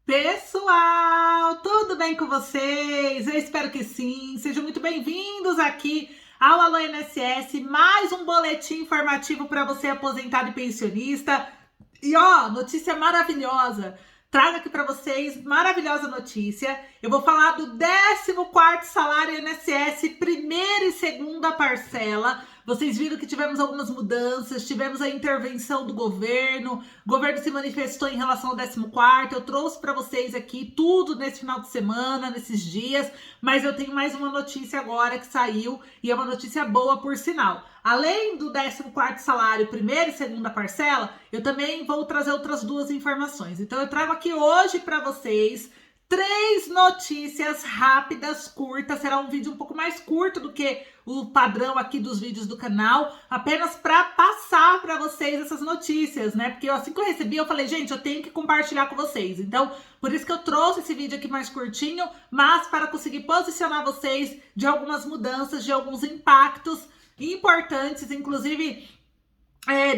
Pessoal, tudo bem com vocês? Eu espero que sim. Sejam muito bem-vindos aqui ao Alô INSS, mais um boletim informativo para você aposentado e pensionista. E ó, notícia maravilhosa. Trago aqui para vocês maravilhosa notícia. Eu vou falar do 14º salário INSS, primeira e segunda parcela. Vocês viram que tivemos algumas mudanças, tivemos a intervenção do governo, o governo se manifestou em relação ao 14º, eu trouxe para vocês aqui tudo nesse final de semana, nesses dias, mas eu tenho mais uma notícia agora que saiu, e é uma notícia boa por sinal. Além do 14º salário, primeira e segunda parcela, eu também vou trazer outras duas informações. Então eu trago aqui hoje para vocês 3 notícias rápidas, curtas. Será um vídeo um pouco mais curto do que o padrão aqui dos vídeos do canal, apenas para passar para vocês essas notícias, né? Porque assim que eu recebi, eu falei, gente, eu tenho que compartilhar com vocês. Então, por isso que eu trouxe esse vídeo aqui mais curtinho, mas para conseguir posicionar vocês de algumas mudanças, de alguns impactos importantes, inclusive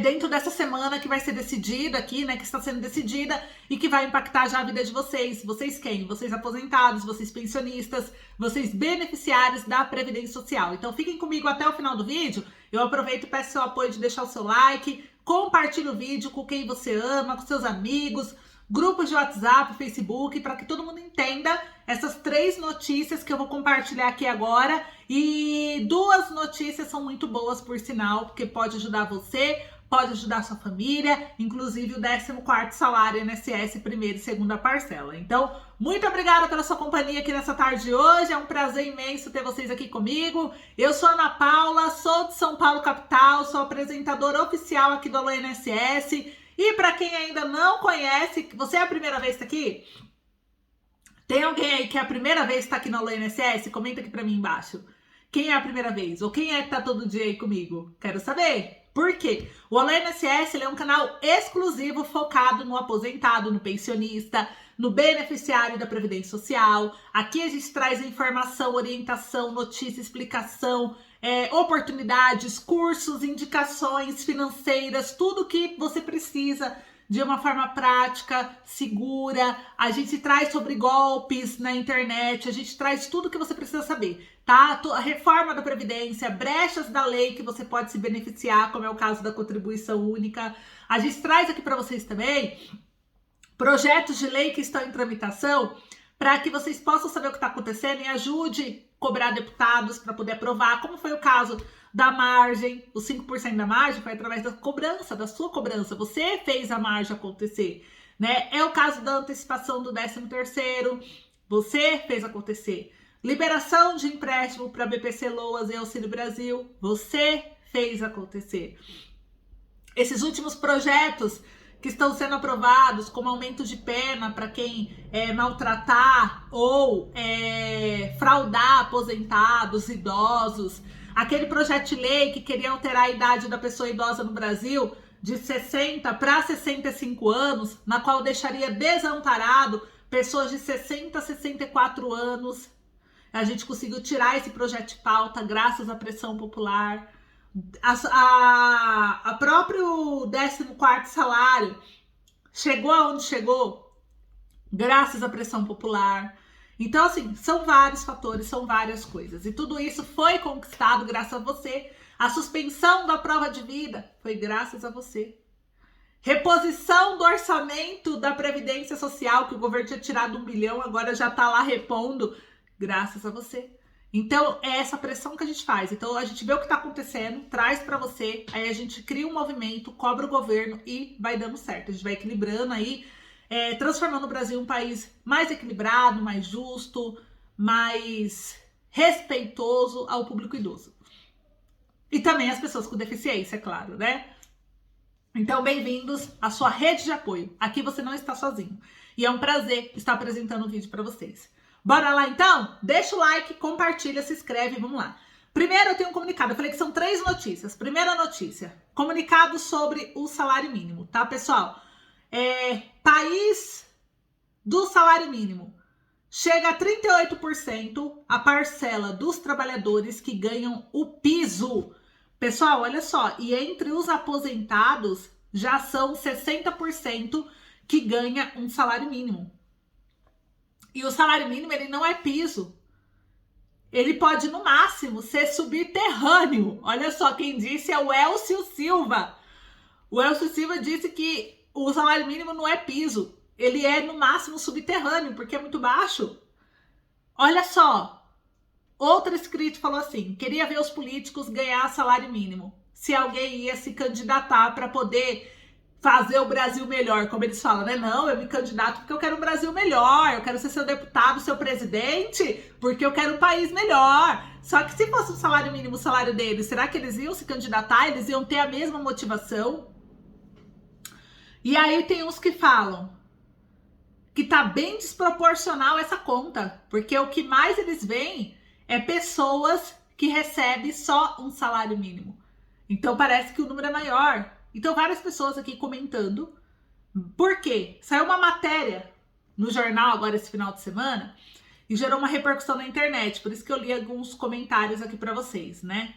dentro dessa semana que vai ser decidida aqui, né, que está sendo decidida e que vai impactar já a vida de vocês. Vocês quem? Vocês aposentados, vocês pensionistas, vocês beneficiários da Previdência Social. Então fiquem comigo até o final do vídeo. Eu aproveito e peço seu apoio de deixar o seu like, compartilhe o vídeo com quem você ama, com seus amigos, grupos de WhatsApp, Facebook, para que todo mundo entenda essas 3 notícias que eu vou compartilhar aqui agora. E 2 notícias são muito boas, por sinal, porque pode ajudar você, pode ajudar sua família, inclusive o 14º salário INSS, primeira e segunda parcela. Então, muito obrigada pela sua companhia aqui nessa tarde de hoje, é um prazer imenso ter vocês aqui comigo. Eu sou a Ana Paula, sou de São Paulo capital, sou apresentadora oficial aqui do Alô INSS. E para quem ainda não conhece, você é a primeira vez que está aqui? Tem alguém aí que é a primeira vez que está aqui no Alô INSS? Comenta aqui para mim embaixo. Quem é a primeira vez? Ou quem é que tá todo dia aí comigo? Quero saber. Por quê? O Alô INSS é um canal exclusivo focado no aposentado, no pensionista, no beneficiário da Previdência Social. Aqui a gente traz informação, orientação, notícia, explicação, oportunidades, cursos, indicações financeiras, tudo que você precisa de uma forma prática, segura. A gente traz sobre golpes na internet, a gente traz tudo que você precisa saber, tá? A reforma da Previdência, brechas da lei que você pode se beneficiar, como é o caso da contribuição única. A gente traz aqui para vocês também projetos de lei que estão em tramitação para que vocês possam saber o que está acontecendo e ajude a cobrar deputados para poder aprovar, como foi o caso da margem, os 5% da margem foi através da cobrança, da sua cobrança, você fez a margem acontecer, né? É o caso da antecipação do 13º, você fez acontecer. Liberação de empréstimo para BPC Loas e Auxílio Brasil, você fez acontecer. Esses últimos projetos que estão sendo aprovados, como aumento de pena para quem maltratar ou fraudar aposentados, idosos, aquele projeto de lei que queria alterar a idade da pessoa idosa no Brasil de 60 para 65 anos, na qual deixaria desamparado pessoas de 60 a 64 anos. A gente conseguiu tirar esse projeto de pauta graças à pressão popular. A próprio 14º salário chegou aonde chegou graças à pressão popular. Então, assim, são vários fatores, são várias coisas. E tudo isso foi conquistado graças a você. A suspensão da prova de vida foi graças a você. Reposição do orçamento da Previdência Social, que o governo tinha tirado 1 bilhão, agora já está lá repondo, graças a você. Então, é essa pressão que a gente faz. Então, a gente vê o que está acontecendo, traz para você, aí a gente cria um movimento, cobra o governo e vai dando certo. A gente vai equilibrando aí, transformando o Brasil em um país mais equilibrado, mais justo, mais respeitoso ao público idoso. E também as pessoas com deficiência, é claro, né? Então, bem-vindos à sua rede de apoio. Aqui você não está sozinho. E é um prazer estar apresentando o vídeo para vocês. Bora lá então? Deixa o like, compartilha, se inscreve, vamos lá. Primeiro eu tenho um comunicado, eu falei que são 3 notícias. Primeira notícia, comunicado sobre o salário mínimo, tá, pessoal? País do salário mínimo. Chega a 38% a parcela dos trabalhadores que ganham o piso. Pessoal, olha só, e entre os aposentados já são 60% que ganha um salário mínimo. E o salário mínimo, ele não é piso. Ele pode, no máximo, ser subterrâneo. Olha só, quem disse é o Elcio Silva. O Elcio Silva disse que o salário mínimo não é piso. Ele é, no máximo, subterrâneo, porque é muito baixo. Olha só. Outro inscrito falou assim: queria ver os políticos ganhar salário mínimo. Se alguém ia se candidatar para poder fazer o Brasil melhor, como eles falam, né? Não, eu me candidato porque eu quero um Brasil melhor, eu quero ser seu deputado, seu presidente, porque eu quero um país melhor. Só que se fosse o salário mínimo, o salário deles, será que eles iam se candidatar? Eles iam ter a mesma motivação? E aí tem uns que falam que tá bem desproporcional essa conta, porque o que mais eles veem é pessoas que recebem só um salário mínimo. Então parece que o número é maior. Então várias pessoas aqui comentando. Por quê? Saiu uma matéria no jornal agora esse final de semana e gerou uma repercussão na internet. Por isso que eu li alguns comentários aqui para vocês, né?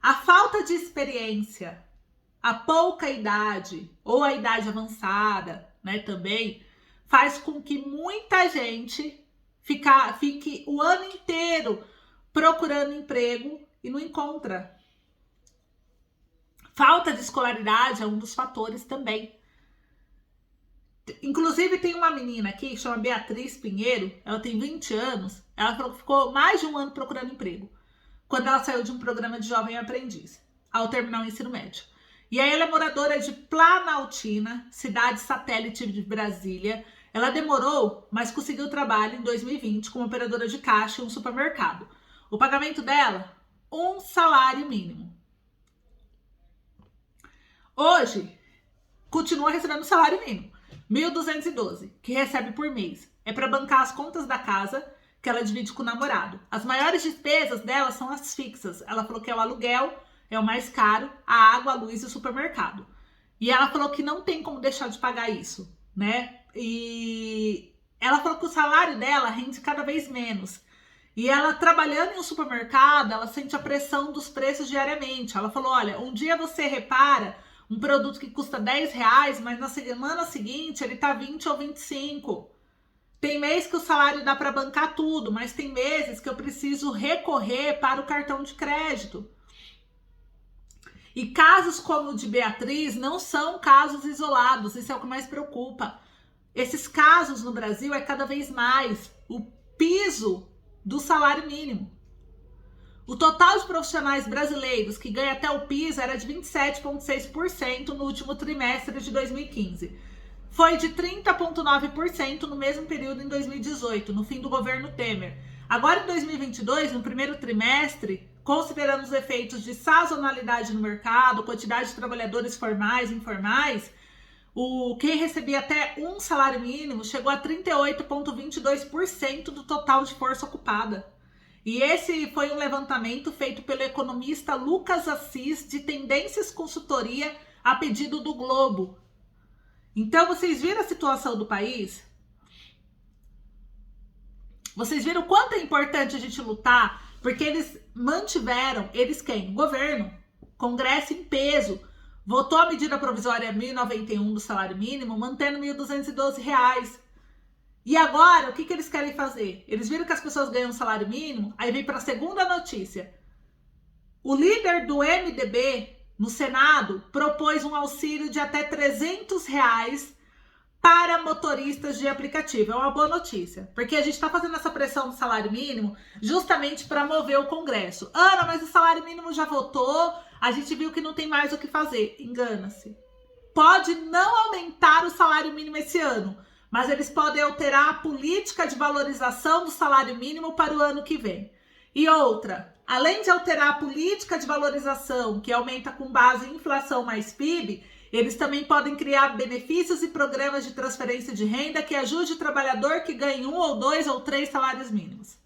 A falta de experiência, a pouca idade ou a idade avançada, né, também faz com que muita gente fique o ano inteiro procurando emprego e não encontra. Falta de escolaridade é um dos fatores também. Inclusive tem uma menina aqui que chama Beatriz Pinheiro, ela tem 20 anos, ela falou que ficou mais de um ano procurando emprego, quando ela saiu de um programa de jovem aprendiz, ao terminar o ensino médio. E aí ela é moradora de Planaltina, cidade satélite de Brasília. Ela demorou, mas conseguiu trabalho em 2020 como operadora de caixa em um supermercado. O pagamento dela, um salário mínimo. Hoje, continua recebendo salário mínimo, 1.212, que recebe por mês. É para bancar as contas da casa, que ela divide com o namorado. As maiores despesas dela são as fixas. Ela falou que é o aluguel, é o mais caro, a água, a luz e o supermercado. E ela falou que não tem como deixar de pagar isso, né? E ela falou que o salário dela rende cada vez menos. E ela, trabalhando em um supermercado, ela sente a pressão dos preços diariamente. Ela falou, olha, um dia você repara um produto que custa R$10, mas na semana seguinte ele tá 20 ou 25. Tem mês que o salário dá para bancar tudo, mas tem meses que eu preciso recorrer para o cartão de crédito. E casos como o de Beatriz não são casos isolados, isso é o que mais preocupa. Esses casos no Brasil é cada vez mais o piso do salário mínimo. O total de profissionais brasileiros que ganha até o piso era de 27,6% no último trimestre de 2015. Foi de 30,9% no mesmo período em 2018, no fim do governo Temer. Agora em 2022, no primeiro trimestre, considerando os efeitos de sazonalidade no mercado, quantidade de trabalhadores formais e informais, quem recebia até um salário mínimo chegou a 38,22% do total de força ocupada. E esse foi um levantamento feito pelo economista Lucas Assis, de Tendências Consultoria, a pedido do Globo. Então, vocês viram a situação do país? Vocês viram o quanto é importante a gente lutar? Porque eles mantiveram, eles quem? O governo, Congresso em peso, votou a medida provisória 1.091 do salário mínimo, mantendo R$1.212. E agora, o que eles querem fazer? Eles viram que as pessoas ganham um salário mínimo, aí vem para a segunda notícia. O líder do MDB no Senado propôs um auxílio de até R$300 para motoristas de aplicativo. É uma boa notícia, porque a gente está fazendo essa pressão do salário mínimo justamente para mover o Congresso. Ana, mas o salário mínimo já votou, a gente viu que não tem mais o que fazer. Engana-se. Pode não aumentar o salário mínimo esse ano, mas eles podem alterar a política de valorização do salário mínimo para o ano que vem. E outra, além de alterar a política de valorização, que aumenta com base em inflação mais PIB, eles também podem criar benefícios e programas de transferência de renda que ajude o trabalhador que ganha 1 ou 2 ou 3 salários mínimos.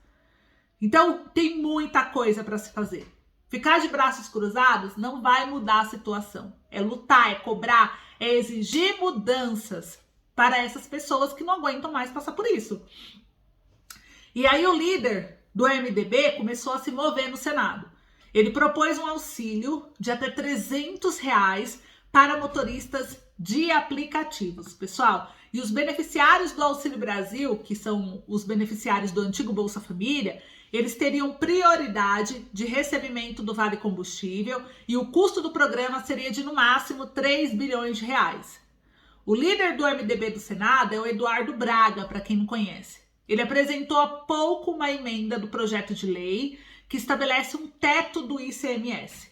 Então, tem muita coisa para se fazer. Ficar de braços cruzados não vai mudar a situação. É lutar, é cobrar, é exigir mudanças para essas pessoas que não aguentam mais passar por isso. E aí o líder do MDB começou a se mover no Senado. Ele propôs um auxílio de até R$300 para motoristas de aplicativos, pessoal. E os beneficiários do Auxílio Brasil, que são os beneficiários do antigo Bolsa Família, eles teriam prioridade de recebimento do Vale Combustível e o custo do programa seria de, no máximo, 3 bilhões de reais. O líder do MDB do Senado é o Eduardo Braga, para quem não conhece. Ele apresentou há pouco uma emenda do projeto de lei que estabelece um teto do ICMS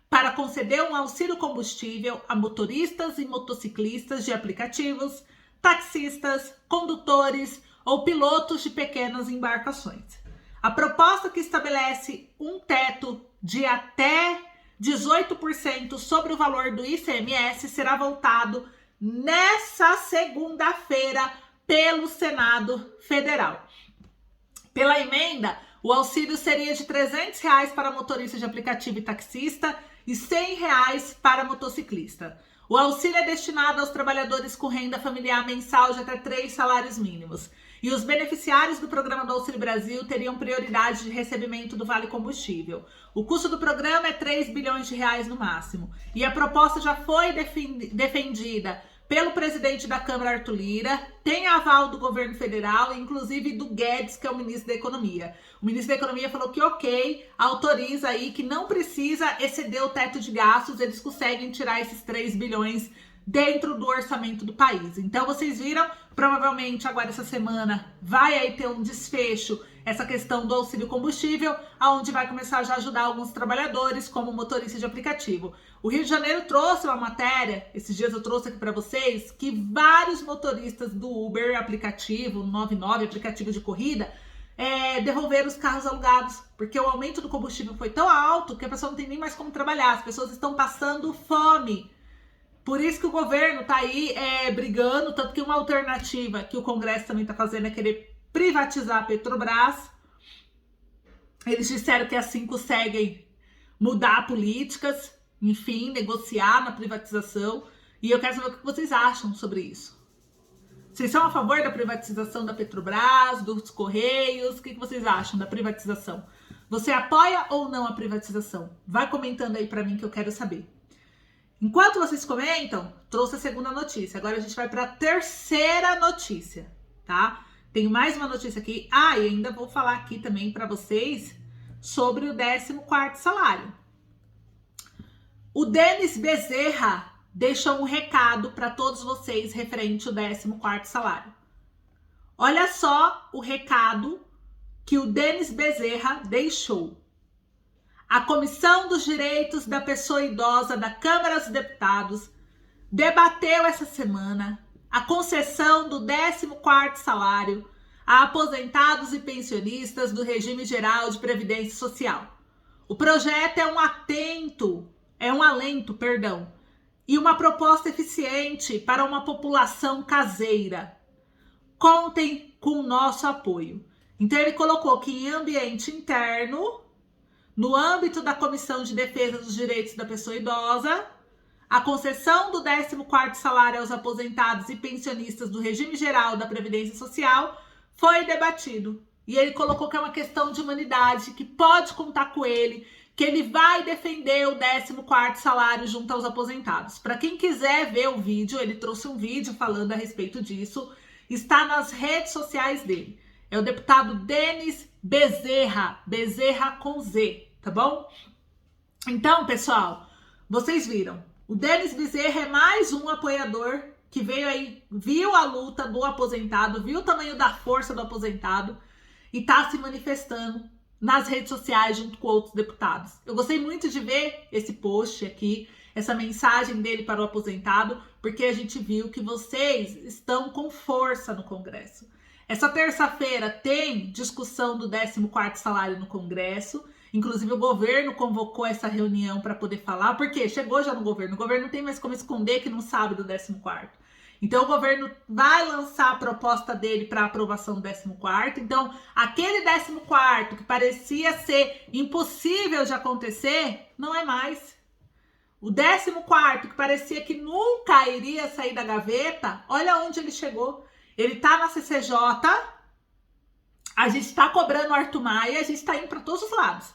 para conceder um auxílio combustível a motoristas e motociclistas de aplicativos, taxistas, condutores ou pilotos de pequenas embarcações. A proposta que estabelece um teto de até 18% sobre o valor do ICMS será votado nessa segunda-feira pelo Senado Federal. Pela emenda, o auxílio seria de R$ 300 para motorista de aplicativo e taxista e R$ 100 para motociclista. O auxílio é destinado aos trabalhadores com renda familiar mensal de até 3 salários mínimos. E os beneficiários do programa do Auxílio Brasil teriam prioridade de recebimento do Vale Combustível. O custo do programa é 3 bilhões de reais no máximo. E a proposta já foi defendida pelo presidente da Câmara, Arthur Lira, tem aval do governo federal, inclusive do Guedes, que é o ministro da Economia. O ministro da Economia falou que ok, autoriza aí, que não precisa exceder o teto de gastos, eles conseguem tirar esses 3 bilhões dentro do orçamento do país. Então vocês viram, provavelmente agora essa semana vai aí ter um desfecho, essa questão do auxílio combustível, aonde vai começar já a ajudar alguns trabalhadores, como motorista de aplicativo. O Rio de Janeiro trouxe uma matéria, esses dias eu trouxe aqui para vocês, que vários motoristas do Uber aplicativo, 99 aplicativo de corrida, devolveram os carros alugados, porque o aumento do combustível foi tão alto que a pessoa não tem nem mais como trabalhar, as pessoas estão passando fome. Por isso que o governo está aí brigando, tanto que uma alternativa que o Congresso também está fazendo é querer privatizar a Petrobras. Eles disseram que assim conseguem mudar políticas, enfim, negociar na privatização. E eu quero saber o que vocês acham sobre isso. Vocês são a favor da privatização da Petrobras, dos Correios? O que vocês acham da privatização? Você apoia ou não a privatização? Vai comentando aí para mim que eu quero saber. Enquanto vocês comentam, trouxe a segunda notícia. Agora a gente vai para a terceira notícia, tá? Tenho mais uma notícia aqui. E ainda vou falar aqui também para vocês sobre o 14º salário. O Denis Bezerra deixou um recado para todos vocês referente ao 14º salário. Olha só o recado que o Denis Bezerra deixou. A Comissão dos Direitos da Pessoa Idosa da Câmara dos Deputados debateu essa semana a concessão do 14º salário a aposentados e pensionistas do Regime Geral de Previdência Social. O projeto é um alento, e uma proposta eficiente para uma população caseira. Contem com o nosso apoio. Então ele colocou que em ambiente interno, no âmbito da Comissão de Defesa dos Direitos da Pessoa Idosa, a concessão do 14º salário aos aposentados e pensionistas do Regime Geral da Previdência Social foi debatido. E ele colocou que é uma questão de humanidade, que pode contar com ele, que ele vai defender o 14º salário junto aos aposentados. Para quem quiser ver o vídeo, ele trouxe um vídeo falando a respeito disso, está nas redes sociais dele. É o deputado Denis Bezerra, Bezerra com Z, tá bom? Então, pessoal, vocês viram, o Denis Bezerra é mais um apoiador que veio aí, viu a luta do aposentado, viu o tamanho da força do aposentado e está se manifestando nas redes sociais junto com outros deputados. Eu gostei muito de ver esse post aqui, essa mensagem dele para o aposentado, porque a gente viu que vocês estão com força no Congresso. Essa terça-feira tem discussão do 14º salário no Congresso. Inclusive o governo convocou essa reunião para poder falar, porque chegou já no governo. O governo não tem mais como esconder que não sabe do 14º. Então o governo vai lançar a proposta dele para aprovação do 14º. Então aquele 14º que parecia ser impossível de acontecer, não é mais. O 14º que parecia que nunca iria sair da gaveta, olha onde ele chegou. Ele tá na CCJ, a gente tá cobrando o Arthur Maia, a gente tá indo para todos os lados.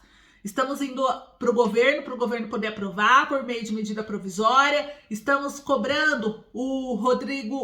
Estamos indo para o governo poder aprovar por meio de medida provisória. Estamos cobrando o Rodrigo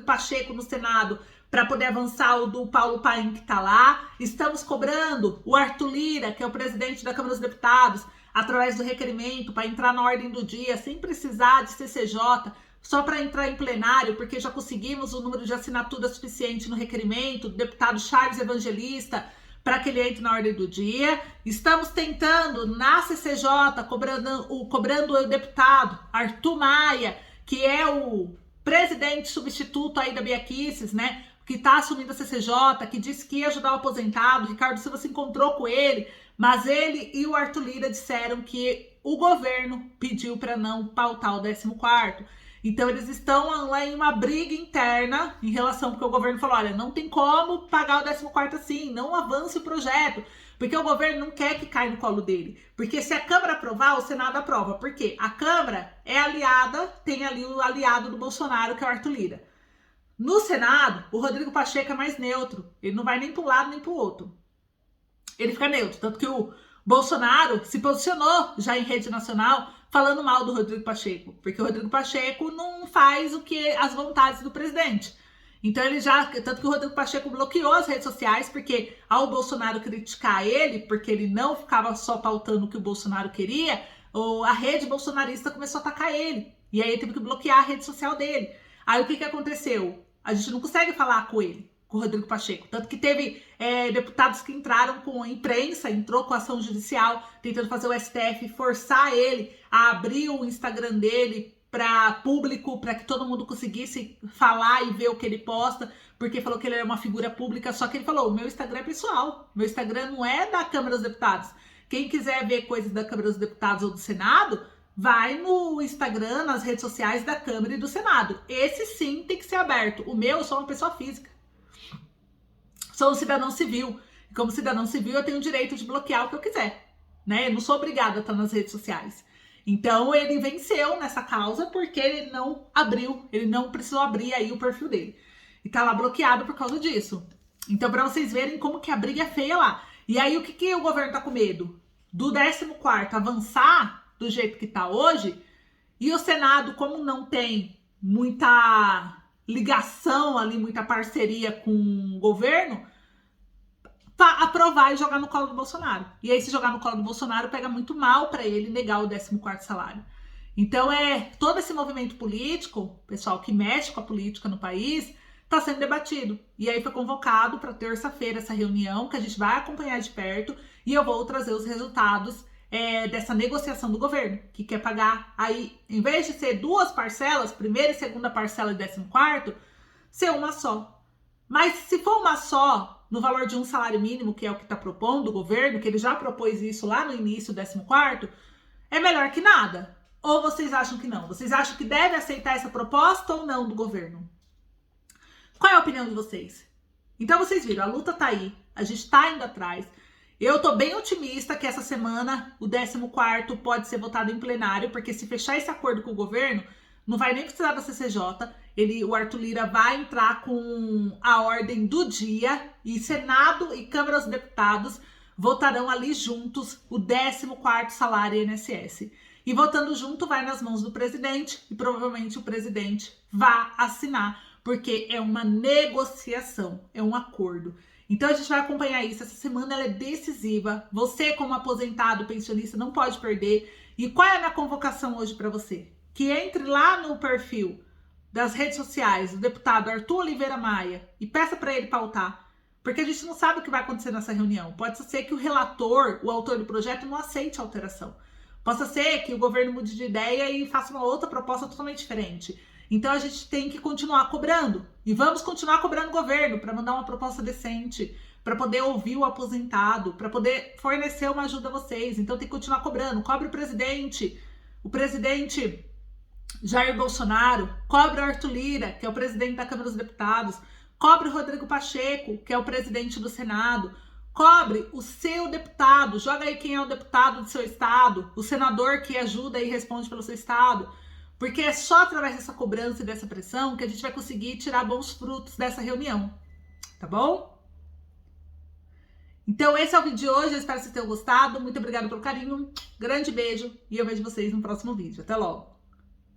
Pacheco no Senado para poder avançar o do Paulo Paim, que está lá. Estamos cobrando o Arthur Lira, que é o presidente da Câmara dos Deputados, através do requerimento para entrar na ordem do dia, sem precisar de CCJ, só para entrar em plenário, porque já conseguimos o número de assinaturas suficiente no requerimento do deputado Charles Evangelista, para que ele entre na ordem do dia. Estamos tentando, na CCJ, cobrando o deputado Arthur Maia, que é o presidente substituto aí da Bia Kicis, né? Que está assumindo a CCJ, que disse que ia ajudar o aposentado. Ricardo Silva se encontrou com ele, mas ele e o Arthur Lira disseram que o governo pediu para não pautar o 14º. Então eles estão lá em uma briga interna em relação, porque o governo falou, olha, não tem como pagar o 14º assim, não avance o projeto, porque o governo não quer que caia no colo dele. Porque se a Câmara aprovar, o Senado aprova. Por quê? A Câmara é aliada, tem ali o aliado do Bolsonaro, que é o Arthur Lira. No Senado, o Rodrigo Pacheco é mais neutro. Ele não vai nem para um lado nem para o outro. Ele fica neutro. Tanto que o Bolsonaro se posicionou já em rede nacional falando mal do Rodrigo Pacheco. Porque o Rodrigo Pacheco não faz o que as vontades do presidente. Então ele já... Tanto que o Rodrigo Pacheco bloqueou as redes sociais, porque ao Bolsonaro criticar ele, porque ele não ficava só pautando o que o Bolsonaro queria, a rede bolsonarista começou a atacar ele. E aí ele teve que bloquear a rede social dele. Aí o que aconteceu? A gente não consegue falar com ele, com o Rodrigo Pacheco. Tanto que teve deputados que entraram com a imprensa, entrou com ação judicial, tentando fazer o STF forçar ele a abrir o Instagram dele para público, para que todo mundo conseguisse falar e ver o que ele posta, porque falou que ele é uma figura pública. Só que ele falou, o meu Instagram é pessoal, meu Instagram não é da Câmara dos Deputados. Quem quiser ver coisas da Câmara dos Deputados ou do Senado, vai no Instagram, nas redes sociais da Câmara e do Senado. Esse sim tem que ser aberto. O meu, eu sou uma pessoa física. Sou um cidadão civil. E como cidadão civil, eu tenho o direito de bloquear o que eu quiser, né? Eu não sou obrigada a estar nas redes sociais. Então, ele venceu nessa causa porque ele não abriu, ele não precisou abrir aí o perfil dele. E tá lá bloqueado por causa disso. Então, para vocês verem como que a briga é feia lá. E aí, o que o governo tá com medo? Do 14º avançar do jeito que tá hoje, e o Senado, como não tem muita ligação ali, muita parceria com o governo, aprovar e jogar no colo do Bolsonaro. E aí, se jogar no colo do Bolsonaro, pega muito mal para ele negar o 14º salário. Então, todo esse movimento político, pessoal, que mexe com a política no país, está sendo debatido. E aí foi convocado para terça-feira essa reunião, que a gente vai acompanhar de perto, e eu vou trazer os resultados dessa negociação do governo, que quer pagar aí, em vez de ser 2 parcelas, primeira e segunda parcela e 14º, ser uma só. Mas se for uma só, no valor de um salário mínimo, que é o que está propondo o governo, que ele já propôs isso lá no início do 14º, é melhor que nada. Ou vocês acham que não? Vocês acham que deve aceitar essa proposta ou não do governo? Qual é a opinião de vocês? Então vocês viram, a luta tá aí, a gente tá indo atrás. Eu tô bem otimista que essa semana o 14º pode ser votado em plenário, porque se fechar esse acordo com o governo, não vai nem precisar da CCJ, o Arthur Lira vai entrar com a ordem do dia e Senado e Câmara dos Deputados votarão ali juntos o 14º salário INSS. E votando junto vai nas mãos do presidente e provavelmente o presidente vai assinar, porque é uma negociação, é um acordo. Então a gente vai acompanhar isso. Essa semana ela é decisiva. Você, como aposentado, pensionista, não pode perder. E qual é a minha convocação hoje para você? Que entre lá no perfil das redes sociais do deputado Arthur Oliveira Maia e peça para ele pautar. Porque a gente não sabe o que vai acontecer nessa reunião. Pode ser que o relator, o autor do projeto, não aceite a alteração. Pode ser que o governo mude de ideia e faça uma outra proposta totalmente diferente. Então a gente tem que continuar cobrando. E vamos continuar cobrando o governo para mandar uma proposta decente, para poder ouvir o aposentado, para poder fornecer uma ajuda a vocês. Então tem que continuar cobrando. Cobre o presidente Jair Bolsonaro, cobre o Arthur Lira, que é o presidente da Câmara dos Deputados, cobre o Rodrigo Pacheco, que é o presidente do Senado, cobre o seu deputado, joga aí quem é o deputado do seu estado, o senador que ajuda e responde pelo seu estado. Porque é só através dessa cobrança e dessa pressão que a gente vai conseguir tirar bons frutos dessa reunião, tá bom? Então esse é o vídeo de hoje, eu espero que vocês tenham gostado. Muito obrigada pelo carinho, grande beijo e eu vejo vocês no próximo vídeo. Até logo!